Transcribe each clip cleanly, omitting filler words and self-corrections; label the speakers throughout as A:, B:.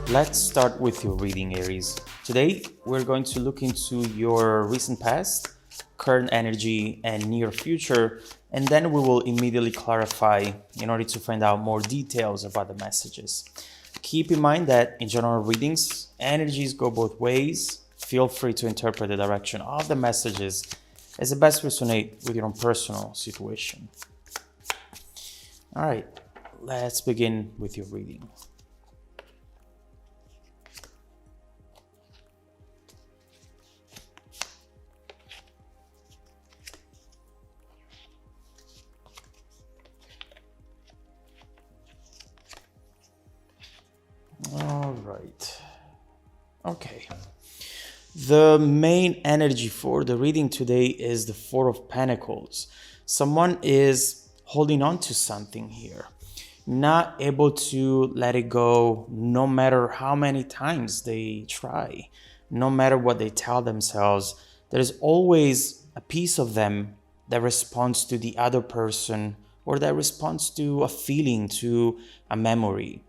A: Let's start with your reading, Aries. Today, we're going to look into your recent past, current energy, and near future, and then we will immediately clarify in order to find out more details about the messages. Keep in mind that in general readings, energies go both ways. Feel free to interpret the direction of the messages as it best resonate with your own personal situation. All right, let's begin with your reading. All right. Okay. The main energy for the reading today is the Four of Pentacles. Someone is holding on to something here, not able to let it go no matter how many times they try, no matter what they tell themselves. There's always a piece of them that responds to the other person or that responds to a feeling, to a memory.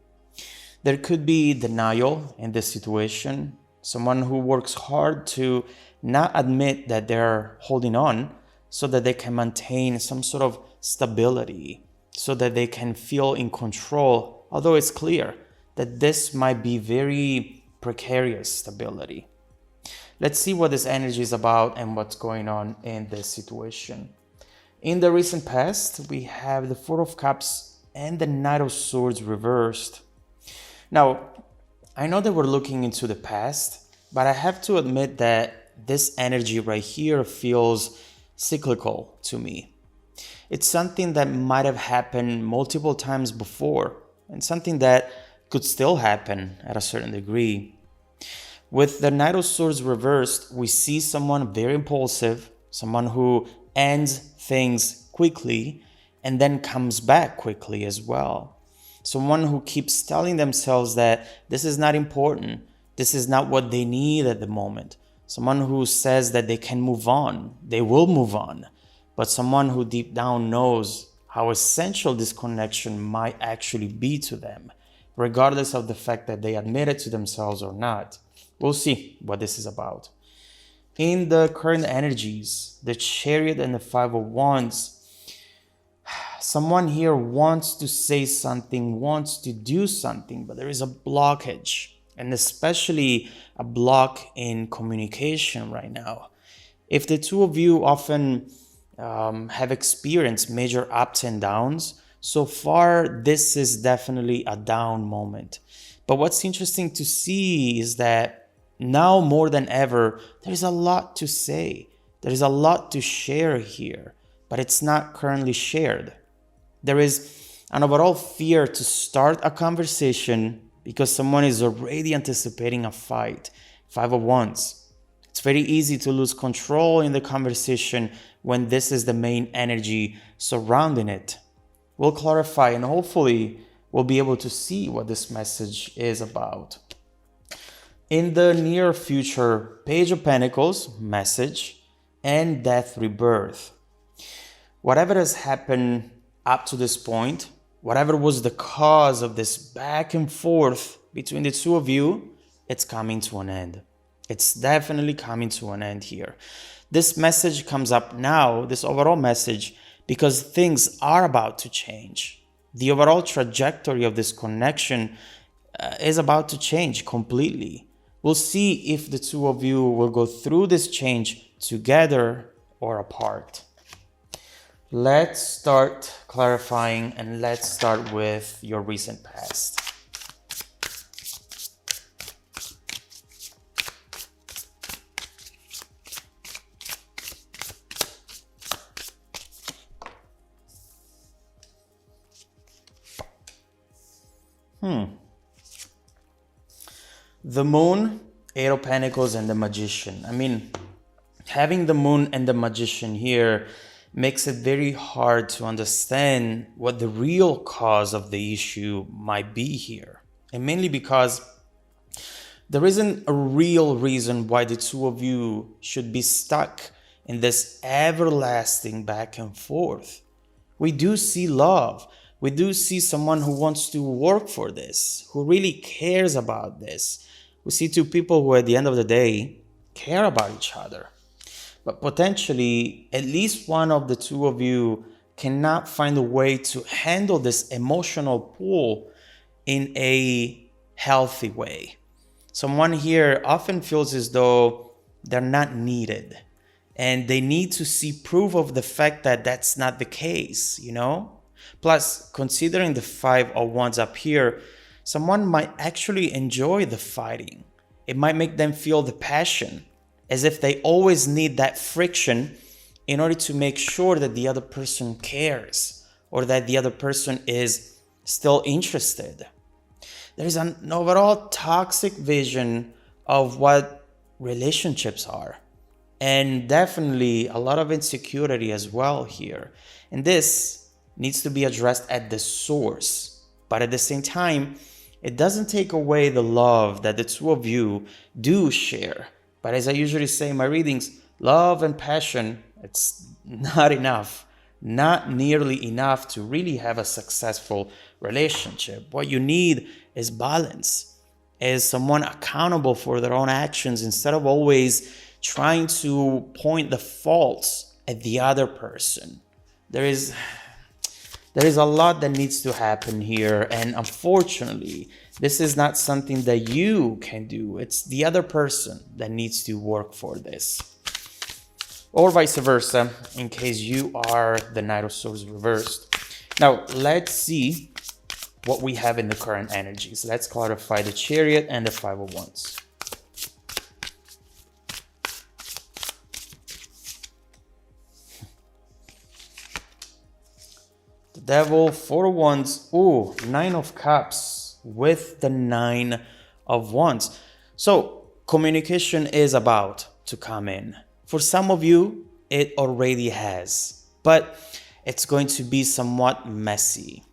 A: There could be denial in this situation, someone who works hard to not admit that they're holding on so that they can maintain some sort of stability, so that they can feel in control, although it's clear that this might be very precarious stability. Let's see what this energy is about and what's going on in this situation. In the recent past, we have the Four of Cups and the Knight of Swords reversed. Now, I know that we're looking into the past, but I have to admit that this energy right here feels cyclical to me. It's something that might have happened multiple times before, and something that could still happen at a certain degree. With the Knight of Swords reversed, we see someone very impulsive, someone who ends things quickly and then comes back quickly as well. Someone who keeps telling themselves that this is not important, this is not what they need at the moment. Someone who says that they can move on, they will move on. But someone who deep down knows how essential this connection might actually be to them, regardless of the fact that they admit it to themselves or not. We'll see what this is about. In the current energies, the Chariot and the Five of Wands, someone here wants to say something, wants to do something, but there is a blockage, and especially a block in communication right now. If the two of you often have experienced major ups and downs, so far this is definitely a down moment. But what's interesting to see is that now more than ever, there's a lot to say. There is a lot to share here, but it's not currently shared. There is an overall fear to start a conversation because someone is already anticipating a fight. Five of Wands. It's very easy to lose control in the conversation when this is the main energy surrounding it. We'll clarify and hopefully we'll be able to see what this message is about. In the near future, Page of Pentacles, message, and Death Rebirth. Whatever has happened up to this point, whatever was the cause of this back and forth between the two of you, it's coming to an end. It's definitely coming to an end here. This message comes up now, this overall message, because things are about to change. The overall trajectory of this connection is about to change completely. We'll see if the two of you will go through this change together or apart. Let's start clarifying and let's start with your recent past. The Moon, Eight of Pentacles, and the Magician. I mean, having the Moon and the Magician here makes it very hard to understand what the real cause of the issue might be here. And mainly because there isn't a real reason why the two of you should be stuck in this everlasting back and forth. We do see love. We do see someone who wants to work for this, who really cares about this. We see two people who at the end of the day care about each other. But potentially, at least one of the two of you cannot find a way to handle this emotional pull in a healthy way. Someone here often feels as though they're not needed, and they need to see proof of the fact that that's not the case, you know? Plus, considering the 5 of Wands up here, someone might actually enjoy the fighting. It might make them feel the passion, as if they always need that friction in order to make sure that the other person cares or that the other person is still interested. There's an overall toxic vision of what relationships are, and definitely a lot of insecurity as well here. And this needs to be addressed at the source, but at the same time, it doesn't take away the love that the two of you do share. But as I usually say in my readings, love and passion, it's not enough, not nearly enough to really have a successful relationship. What you need is balance, is someone accountable for their own actions instead of always trying to point the faults at the other person. There is a lot that needs to happen here, and unfortunately, this is not something that you can do. It's the other person that needs to work for this. Or vice versa, in case you are the Knight of Swords reversed. Now, let's see what we have in the current energies. Let's clarify the Chariot and the 5 of Wands. The Devil, 4 of Wands, ooh, 9 of Cups with the 9 of Wands. So, communication is about to come in. For some of you, it already has, but it's going to be somewhat messy.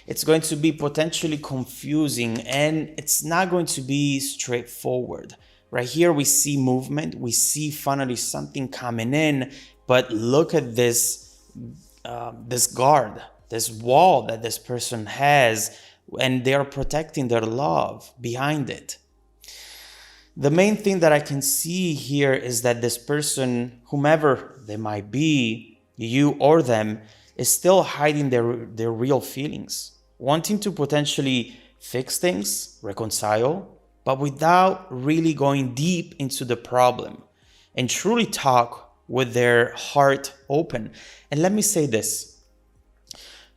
A: It's going to be potentially confusing, and it's not going to be straightforward. Right here, we see movement. We see finally something coming in, but look at this, this guard, this wall that this person has, and they're protecting their love behind it. The main thing that I can see here is that this person, whomever they might be, you or them, is still hiding their real feelings, wanting to potentially fix things, reconcile, but without really going deep into the problem and truly talk with their heart open. And let me say this.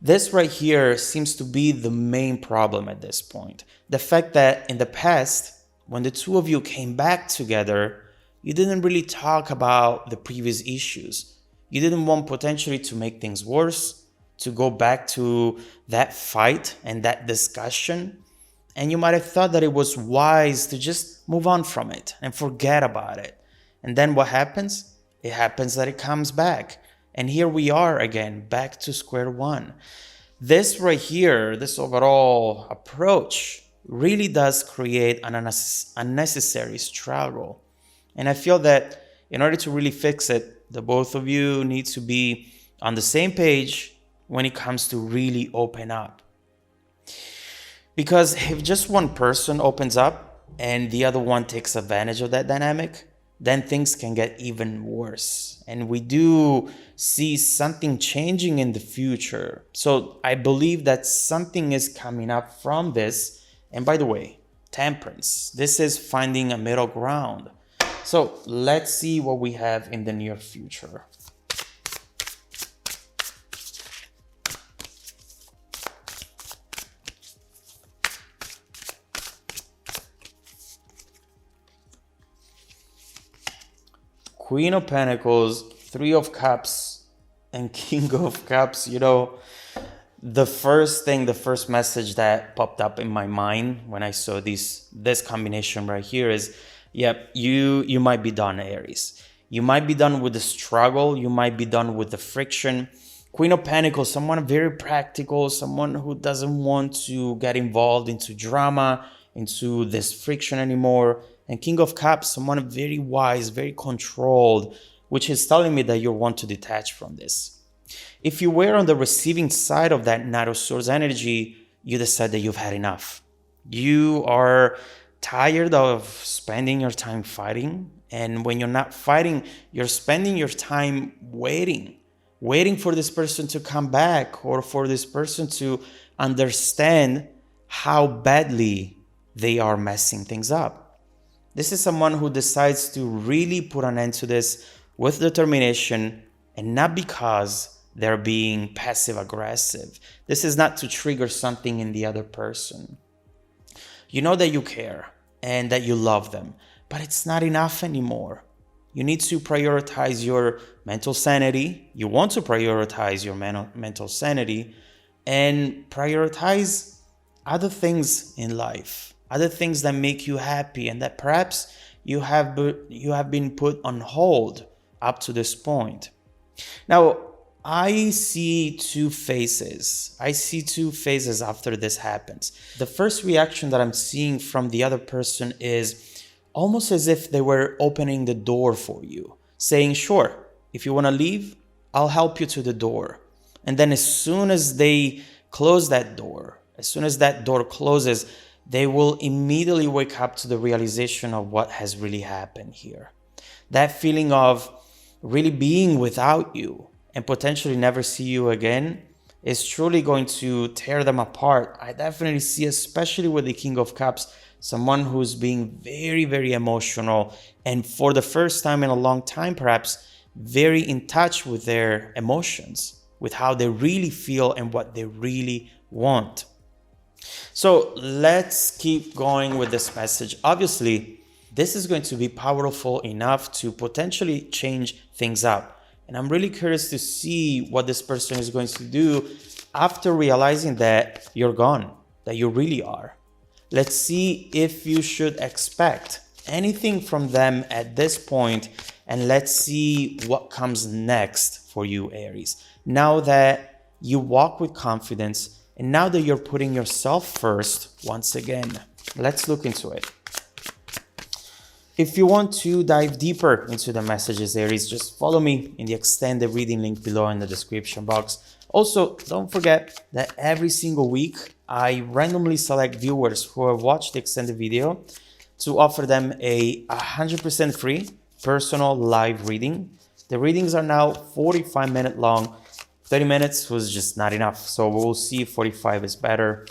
A: This right here seems to be the main problem at this point. The fact that in the past, when the two of you came back together, you didn't really talk about the previous issues. You didn't want potentially to make things worse, to go back to that fight and that discussion. And you might have thought that it was wise to just move on from it and forget about it. And then what happens? It happens that it comes back. And here we are again, back to square one. This right here, this overall approach really does create an unnecessary struggle. And I feel that in order to really fix it, the both of you need to be on the same page when it comes to really open up. Because if just one person opens up and the other one takes advantage of that dynamic, then things can get even worse. And we do see something changing in the future. So I believe that something is coming up from this. And by the way, temperance. This is finding a middle ground. So let's see what we have in the near future. Queen of Pentacles, 3 of Cups, and King of Cups. You know, the first message that popped up in my mind when I saw this combination right here is, yep, you might be done, Aries. You might be done with the struggle. You might be done with the friction. Queen of Pentacles, someone very practical, someone who doesn't want to get involved into drama, into this friction anymore. And King of Cups, someone very wise, very controlled, which is telling me that you want to detach from this. If you were on the receiving side of that Knight of Swords energy, you decide that you've had enough. You are tired of spending your time fighting. And when you're not fighting, you're spending your time waiting for this person to come back, or for this person to understand how badly they are messing things up. This is someone who decides to really put an end to this with determination, and not because they're being passive aggressive. This is not to trigger something in the other person. You know that you care and that you love them, but it's not enough anymore. You need to prioritize your mental sanity. You want to prioritize your mental sanity and prioritize other things in life, other things that make you happy and that perhaps you have been put on hold up to this point. Now, I see two phases. I see two phases after this happens. The first reaction that I'm seeing from the other person is almost as if they were opening the door for you, saying, sure, if you want to leave, I'll help you to the door. And then as soon as they close that door, as soon as that door closes, they will immediately wake up to the realization of what has really happened here. That feeling of really being without you and potentially never see you again is truly going to tear them apart. I definitely see, especially with the King of Cups, someone who's being very, very emotional, and for the first time in a long time, perhaps very in touch with their emotions, with how they really feel and what they really want. So let's keep going with this message. Obviously, this is going to be powerful enough to potentially change things up. And I'm really curious to see what this person is going to do after realizing that you're gone, that you really are. Let's see if you should expect anything from them at this point, and let's see what comes next for you, Aries. Now that you walk with confidence, and now that you're putting yourself first once again, let's look into it. If you want to dive deeper into the messages, Aries, just follow me in the extended reading link below in the description box. Also, don't forget that every single week, I randomly select viewers who have watched the extended video to offer them a 100% free personal live reading. The readings are now 45-minute long. 30 minutes was just not enough, so we'll see if 45 is better.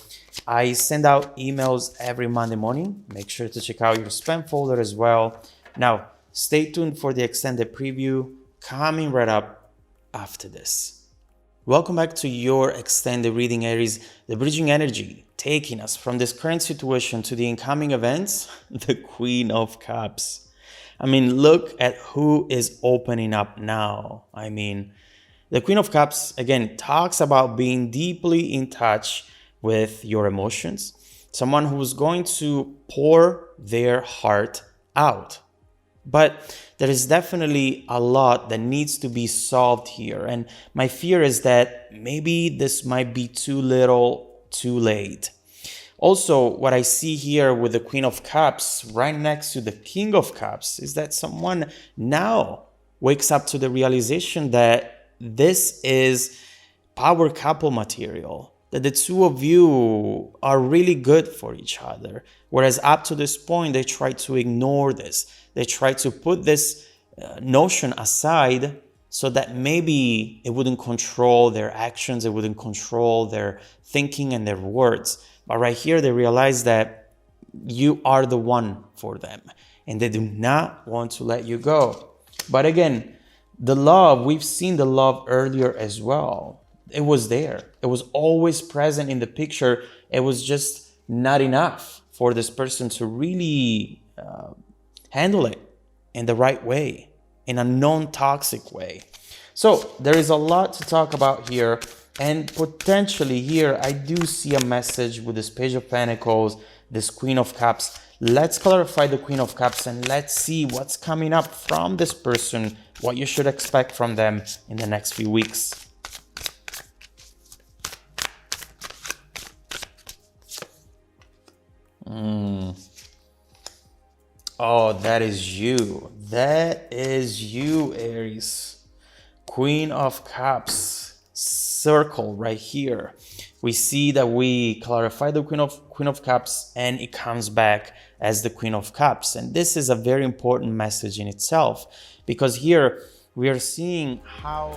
A: I send out emails every Monday morning. Make sure to check out your spam folder as well. Now, stay tuned for the extended preview coming right up after this. Welcome back to your extended reading, Aries. The bridging energy taking us from this current situation to the incoming events, the Queen of Cups. I mean, look at who is opening up now. I mean, the Queen of Cups, again, talks about being deeply in touch with your emotions, someone who's going to pour their heart out. But there is definitely a lot that needs to be solved here. And my fear is that maybe this might be too little, too late. Also, what I see here with the Queen of Cups right next to the King of Cups is that someone now wakes up to the realization that this is power couple material, that the two of you are really good for each other. Whereas up to this point, they try to ignore this. They try to put this notion aside so that maybe it wouldn't control their actions, it wouldn't control their thinking and their words. But right here, they realize that you are the one for them and they do not want to let you go. But again, the love, we've seen the love earlier as well. It was there. It was always present in the picture. It was just not enough for this person to really handle it in the right way, in a non-toxic way. So there is a lot to talk about here. And potentially here, I do see a message with this Page of Pentacles, this Queen of Cups. Let's clarify the Queen of Cups and let's see what's coming up from this person, what you should expect from them in the next few weeks. Oh, that is you. That is you, Aries. Queen of Cups. circle right here. We see that we clarify the Queen of Cups and it comes back as the Queen of Cups. And this is a very important message in itself, because here we are seeing how